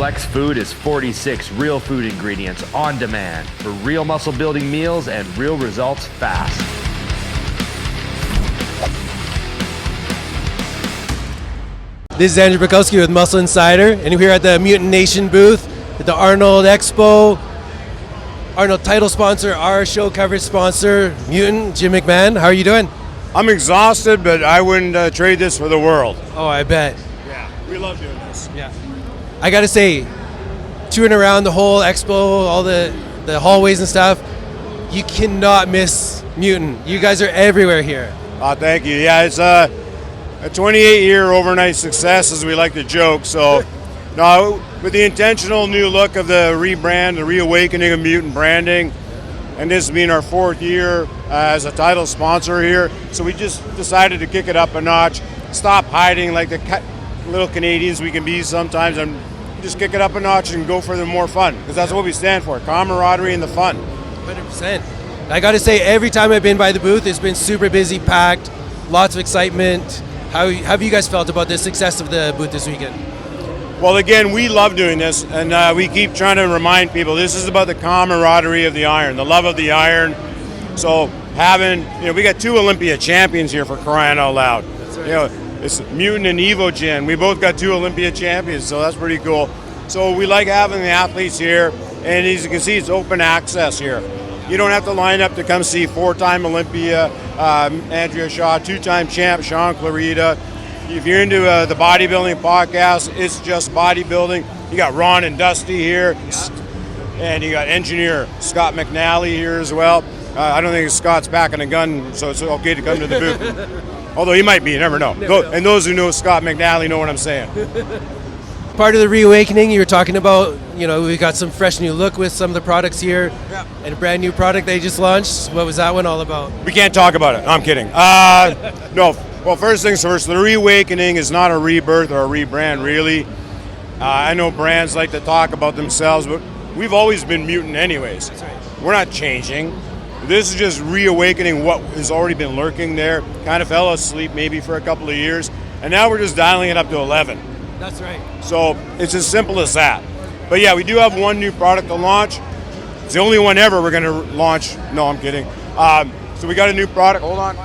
Flex Food is 46 real food ingredients on demand for real muscle building meals and real results fast. This is Andrew Bukowsky with Muscle Insider, and we're here at the Mutant Nation booth at the Arnold Expo. Arnold title sponsor, our show coverage sponsor, Mutant, Jim McMahon. How are you doing? I'm exhausted, but I wouldn't trade this for the world. Oh, I bet. Yeah, we love doing this. Yeah. I gotta say, touring around the whole expo, all the hallways and stuff, you cannot miss Mutant. You guys are everywhere here. Oh, thank you. Yeah, it's a 28-year overnight success, as we like to joke. So, no, with the intentional new look of the rebrand, the reawakening of Mutant branding, and this being our 4th year as a title sponsor here, so we just decided to kick it up a notch, stop hiding like the little Canadians we can be sometimes, and just kick it up a notch and go for the more fun, because that's what we stand for, camaraderie and the fun. 100%. I gotta say, every time I've been by the booth, it's been super busy, packed, lots of excitement. How have you guys felt about the success of the booth this weekend? Well, again, we love doing this, and we keep trying to remind people this is about the camaraderie of the iron, the love of the iron. So we got 2 Olympia champions here, for crying out loud. That's right. It's Mutant and Evogen. We both got 2 Olympia champions, so that's pretty cool. So we like having the athletes here, and as you can see, it's open access here. You don't have to line up to come see 4-time Olympia Andrea Shaw, 2-time champ Sean Clarita. If you're into the bodybuilding podcast, it's just bodybuilding. You got Ron and Dusty here, and you got engineer Scott McNally here as well. I don't think Scott's packing a gun, so it's okay to come to the booth. Although he might be, you never know. And those who know Scott McNally know what I'm saying. Part of the reawakening, you were talking about, we got some fresh new look with some of the products here, and a brand new product they just launched. What was that one all about? We can't talk about it. No, I'm kidding. No. Well, first things first, the reawakening is not a rebirth or a rebrand, really. I know brands like to talk about themselves, but we've always been Mutant anyways. That's right. We're not changing. This is just reawakening what has already been lurking there. Kind of fell asleep maybe for a couple of years, and now we're just dialing it up to 11. That's right. So it's as simple as that. But yeah, we do have one new product to launch. It's the only one ever we're going to launch. No, I'm kidding. So we got a new product. Hold on.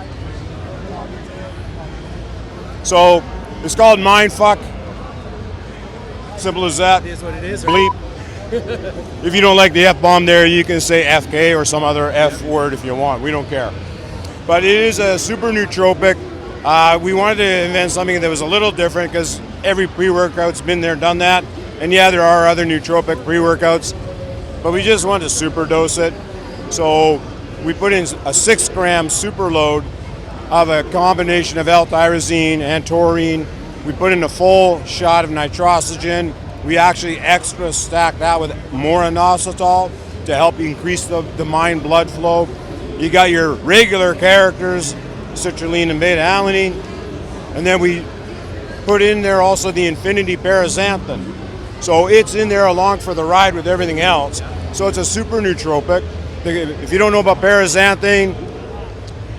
So it's called Mindfuck. Simple as that. It is what it is. Right? Bleep. If you don't like the F-bomb there, you can say FK or some other F word if you want. We don't care. But it is a super nootropic. We wanted to invent something that was a little different because every pre-workout's been there, done that. And yeah, there are other nootropic pre-workouts, but we just wanted to super dose it. So we put in a 6-gram super load of a combination of L-tyrosine and taurine. We put in a full shot of nitrosogen. We actually extra stack that with more inositol to help increase the mind blood flow. You got your regular characters, citrulline and beta-alanine, and then we put in there also the Infinity Paraxanthin. So it's in there along for the ride with everything else. So it's a super nootropic. If you don't know about paraxanthin,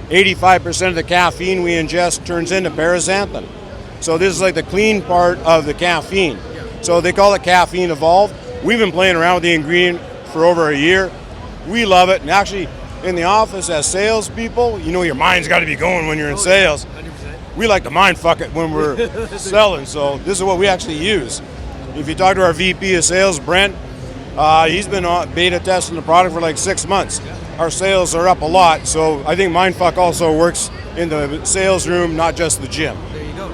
85% of the caffeine we ingest turns into paraxanthin. So this is like the clean part of the caffeine. So they call it caffeine evolved. We've been playing around with the ingredient for over a year. We love it. And actually, in the office as salespeople, your mind's got to be going when you're in sales. 100%. We like to mind fuck it when we're selling. So this is what we actually use. If you talk to our VP of sales, Brent, he's been beta testing the product for like 6 months. Our sales are up a lot, so I think Mindfuck also works in the sales room, not just the gym. There you go.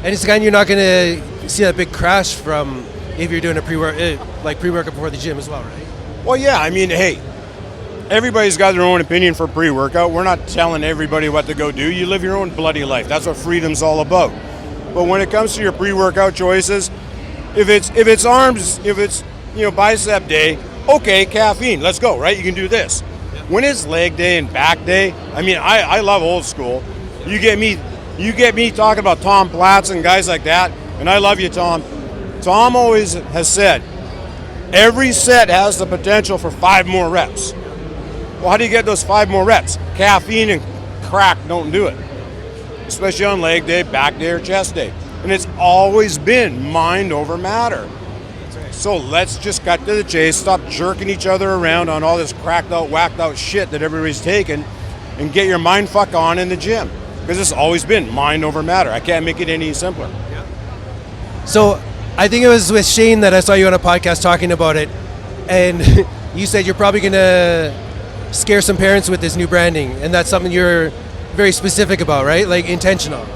And it's again, you're not going to see that big crash from if you're doing a pre-workout before the gym as well, right? Well, yeah, I mean, hey, everybody's got their own opinion for pre-workout. We're not telling everybody what to go do. You live your own bloody life. That's what freedom's all about. But when it comes to your pre-workout choices, if it's arms, if it's bicep day, okay, caffeine, let's go, right? You can do this. When it's leg day and back day, I mean, I love old school. You get me talking about Tom Platz and guys like that, and I love you, Tom. Tom always has said, every set has the potential for 5 more reps. Well, how do you get those 5 more reps? Caffeine and crack don't do it, especially on leg day, back day, or chest day. And it's always been mind over matter. So let's just cut to the chase, stop jerking each other around on all this cracked out, whacked out shit that everybody's taking, and get your mind fuck on in the gym. Because it's always been mind over matter. I can't make it any simpler. So I think it was with Shane that I saw you on a podcast talking about it, and you said you're probably going to scare some parents with this new branding, and that's something you're very specific about, right? Like intentional.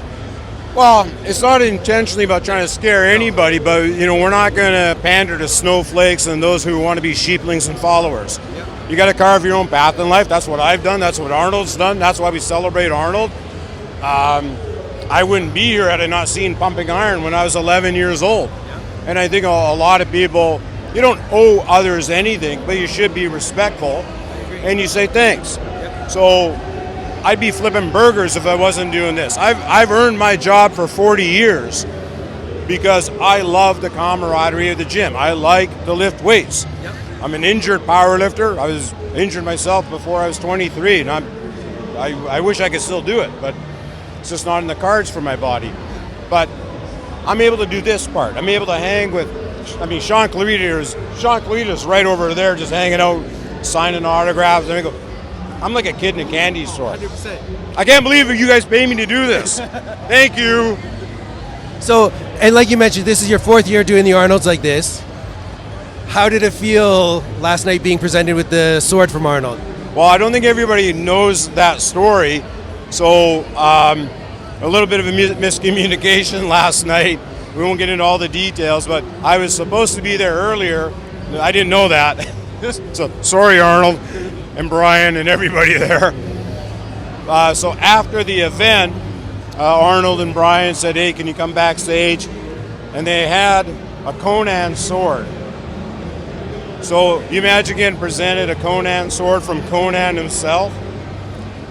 Well, it's not intentionally about trying to scare anybody, but we're not going to pander to snowflakes and those who want to be sheeplings and followers. Yep. You got to carve your own path in life. That's what I've done. That's what Arnold's done. That's why we celebrate Arnold. I wouldn't be here had I not seen Pumping Iron when I was 11 years old. Yep. And I think a lot of people, you don't owe others anything, but you should be respectful. And you say thanks. Yep. So I'd be flipping burgers if I wasn't doing this. I've earned my job for 40 years because I love the camaraderie of the gym. I like to lift weights. Yep. I'm an injured power lifter. I was injured myself before I was 23, and I wish I could still do it, but it's just not in the cards for my body. But I'm able to do this part. I'm able to hang with, Sean Clarita's right over there just hanging out, signing autographs. And I go, I'm like a kid in a candy store. 100%. I can't believe that you guys pay me to do this. Thank you. So, and like you mentioned, this is your 4th year doing the Arnolds like this. How did it feel last night being presented with the sword from Arnold? Well, I don't think everybody knows that story. So, a little bit of a miscommunication last night. We won't get into all the details, but I was supposed to be there earlier. I didn't know that. So, sorry, Arnold and Brian and everybody there. So after the event, Arnold and Brian said, hey, can you come backstage? And they had a Conan sword. So you imagine getting presented a Conan sword from Conan himself?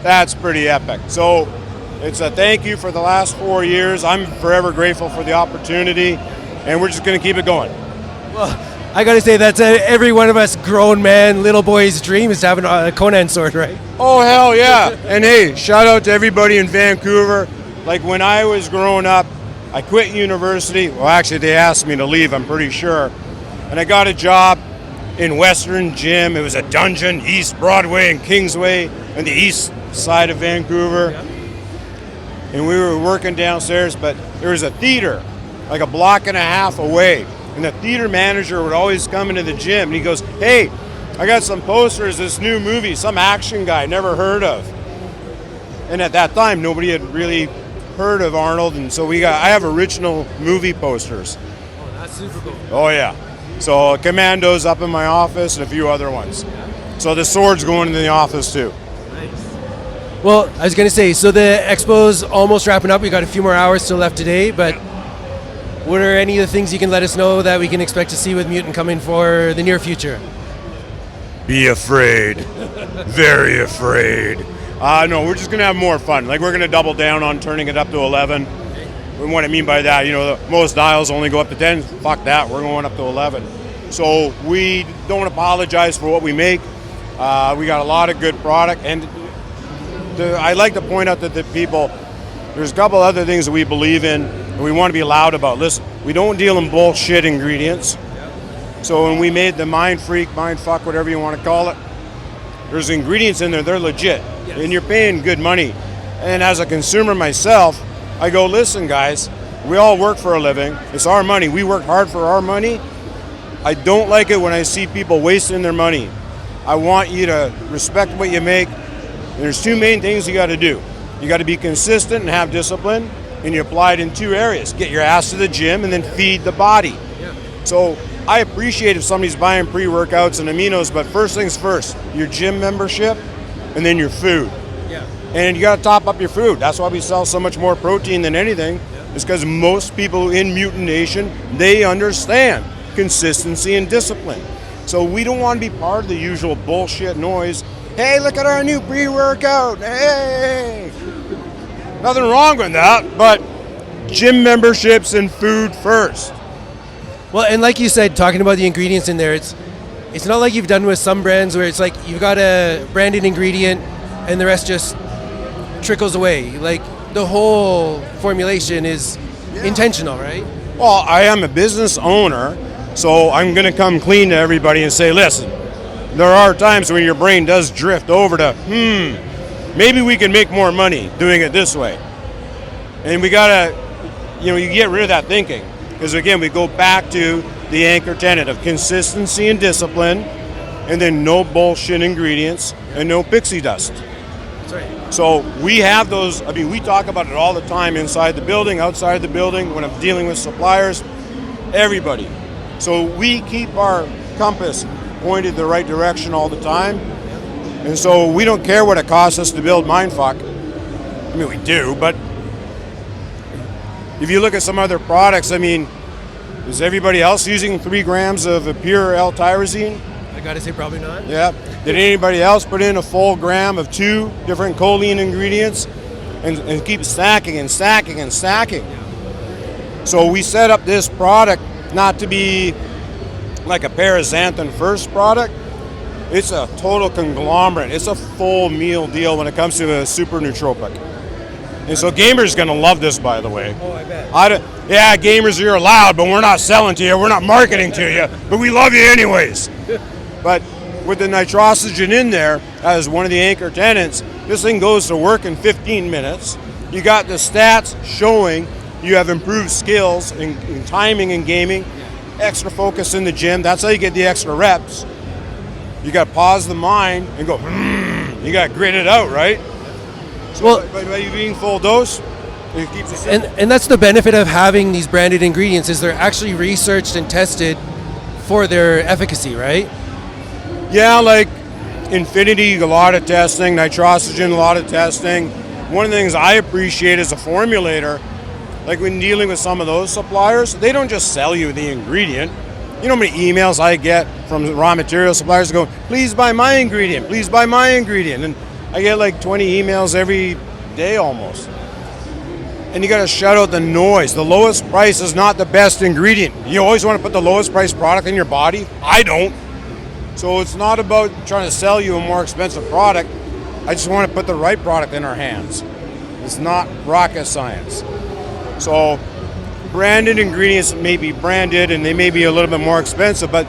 That's pretty epic. So it's a thank you for the last 4 years. I'm forever grateful for the opportunity, and we're just going to keep it going. Well, I got to say, that's every one of us grown man, little boy's dream is to have a Conan sword, right? Oh, hell yeah. And hey, shout out to everybody in Vancouver. Like when I was growing up, I quit university. Well, actually, they asked me to leave, I'm pretty sure. And I got a job in Western Gym. It was a dungeon, East Broadway and Kingsway on the east side of Vancouver. Yeah. And we were working downstairs, but there was a theater like a block and a half away. And the theater manager would always come into the gym and he goes, hey, I got some posters, this new movie, some action guy, never heard of. And at that time, nobody had really heard of Arnold. And so I have original movie posters. Oh, that's super cool. Oh, yeah. So Commando's up in my office and a few other ones. So the sword's going in the office too. Nice. Well, I was going to say, so the expo's almost wrapping up. We got a few more hours still left today, but what are any of the things you can let us know that we can expect to see with Mutant coming for the near future? Be afraid. Very afraid. No, we're just going to have more fun. Like, we're going to double down on turning it up to 11. And what I mean by that, most dials only go up to 10. Fuck that, we're going up to 11. So we don't apologize for what we make. We got a lot of good product. And I like to point out that the people, there's a couple other things that we believe in and we want to be loud about. Listen, we don't deal in bullshit ingredients. So when we made the Mind Freak, Mind Fuck, whatever you want to call it, there's ingredients in there, they're legit. Yes. And you're paying good money. And as a consumer myself, I go, listen guys, we all work for a living. It's our money. We work hard for our money. I don't like it when I see people wasting their money. I want you to respect what you make. And there's two main things you got to do. You got to be consistent and have discipline, and you apply it in two areas. Get your ass to the gym and then feed the body. Yeah. So I appreciate if somebody's buying pre-workouts and aminos, but first things first, your gym membership and then your food. Yeah. And you got to top up your food. That's why we sell so much more protein than anything. Yeah. It's because most people in Mutant Nation, they understand consistency and discipline. So we don't want to be part of the usual bullshit noise. Hey, look at our new pre-workout. Hey! Nothing wrong with that, but gym memberships and food first. Well, and like you said, talking about the ingredients in there, it's not like you've done with some brands where it's like you've got a branded ingredient and the rest just trickles away. Like the whole formulation is intentional, right? Well, I am a business owner So I'm going to come clean to everybody and say, listen, there are times when your brain does drift over to, maybe we can make more money doing it this way. And we got to, you get rid of that thinking. Because again, we go back to the anchor tenet of consistency and discipline, and then no bullshit ingredients and no pixie dust. That's right. So we have those, we talk about it all the time inside the building, outside the building, when I'm dealing with suppliers, everybody. So we keep our compass pointed the right direction all the time. And so we don't care what it costs us to build Mindfuck. We do, but if you look at some other products, is everybody else using 3 grams of a pure L-tyrosine? I gotta say probably not. Yeah. Did anybody else put in a full gram of 2 different choline ingredients and keep stacking and stacking and stacking? So we set up this product not to be like a paraxanthin first product. It's a total conglomerate. It's a full meal deal when it comes to a super nootropic. And so gamers going to love this, by the way. Oh, I bet. Yeah, gamers, you're allowed, but we're not selling to you. We're not marketing to you, but we love you anyways. But with the nitrosogen in there as one of the anchor tenants, this thing goes to work in 15 minutes. You got the stats showing you have improved skills in timing and gaming, extra focus in the gym. That's how you get the extra reps. You got to pause the mind and go, you got to grit it out, right? So by you being full dose, it keeps it simple. And that's the benefit of having these branded ingredients is they're actually researched and tested for their efficacy, right? Yeah, like Infinity, a lot of testing, nitrosogen, a lot of testing. One of the things I appreciate as a formulator, like when dealing with some of those suppliers, they don't just sell you the ingredient. You know how many emails I get from raw material suppliers going, please buy my ingredient, please buy my ingredient. And I get like 20 emails every day almost. And you got to shut out the noise. The lowest price is not the best ingredient. You always want to put the lowest price product in your body. I don't. So it's not about trying to sell you a more expensive product. I just want to put the right product in our hands. It's not rocket science. So branded ingredients may be branded and they may be a little bit more expensive, but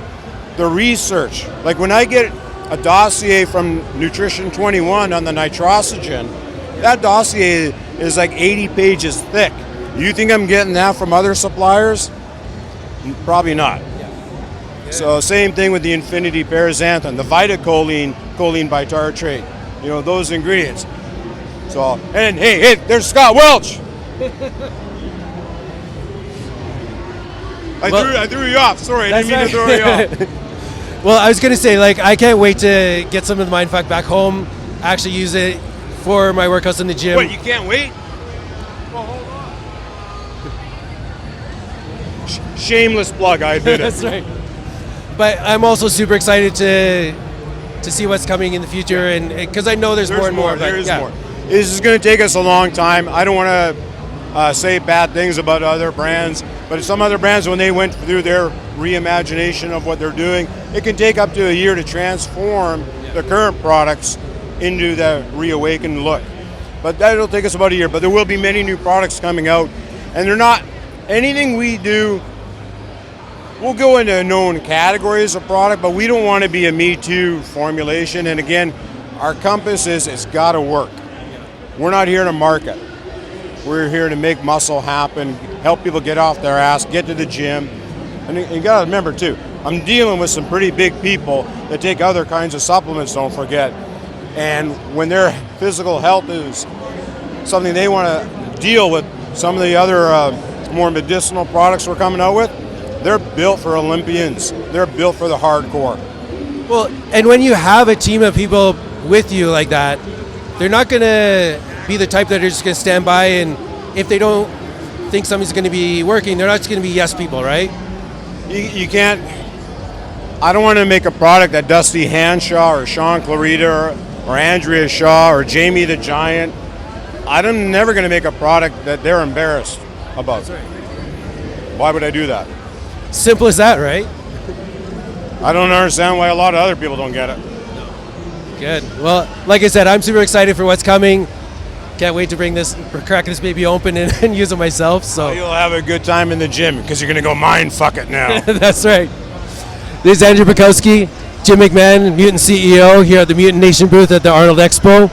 the research, like when I get a dossier from Nutrition 21 on the nitrosogen, that dossier is like 80 pages thick. You think I'm getting that from other suppliers? Probably not. Yeah. So same thing with the Infinity Paraxanthin, the Vitacholine, choline bitartrate, those ingredients. So, and hey, there's Scott Welch. I threw you off. Sorry, I didn't mean to throw you off. Well, I was going to say, I can't wait to get some of the Mindfuck back home, actually use it for my workouts in the gym. What, you can't wait? Well, hold on. Shameless plug, I admit it. That's right. But I'm also super excited to see what's coming in the future, and because I know there's more and more. There is more. This is going to take us a long time. I don't want to say bad things about other brands, but some other brands, when they went through their reimagination of what they're doing, it can take up to a year to transform the current products into the reawakened look. But that'll take us about a year. But there will be many new products coming out, and they're not anything we do. We'll go into known categories of product, but we don't want to be a Me Too formulation. And again, our compass is it's got to work. We're not here to market. We're here to make muscle happen, help people get off their ass, get to the gym. And you got to remember too, I'm dealing with some pretty big people that take other kinds of supplements, don't forget. And when their physical health is something they want to deal with, some of the other more medicinal products we're coming out with, they're built for Olympians. They're built for the hardcore. Well, and when you have a team of people with you like that, they're not going to be the type that are just going to stand by, and if they don't think something's going to be working, they're not just going to be yes people, right? You can't. I don't want to make a product that Dusty Hanshaw or Sean Clarita or Andrea Shaw or Jamie the Giant. I'm never going to make a product that they're embarrassed about. That's right. Why would I do that? Simple as that, right? I don't understand why a lot of other people don't get it. Good. Well, like I said, I'm super excited for what's coming. Can't Can't wait to crack this baby open and use it myself. So You'll have a good time in the gym because you're going to go mind fuck it now. that's right. This is Andrew Bukowsky, Jim McMahon, Mutant CEO here at the Mutant Nation booth at the Arnold Expo.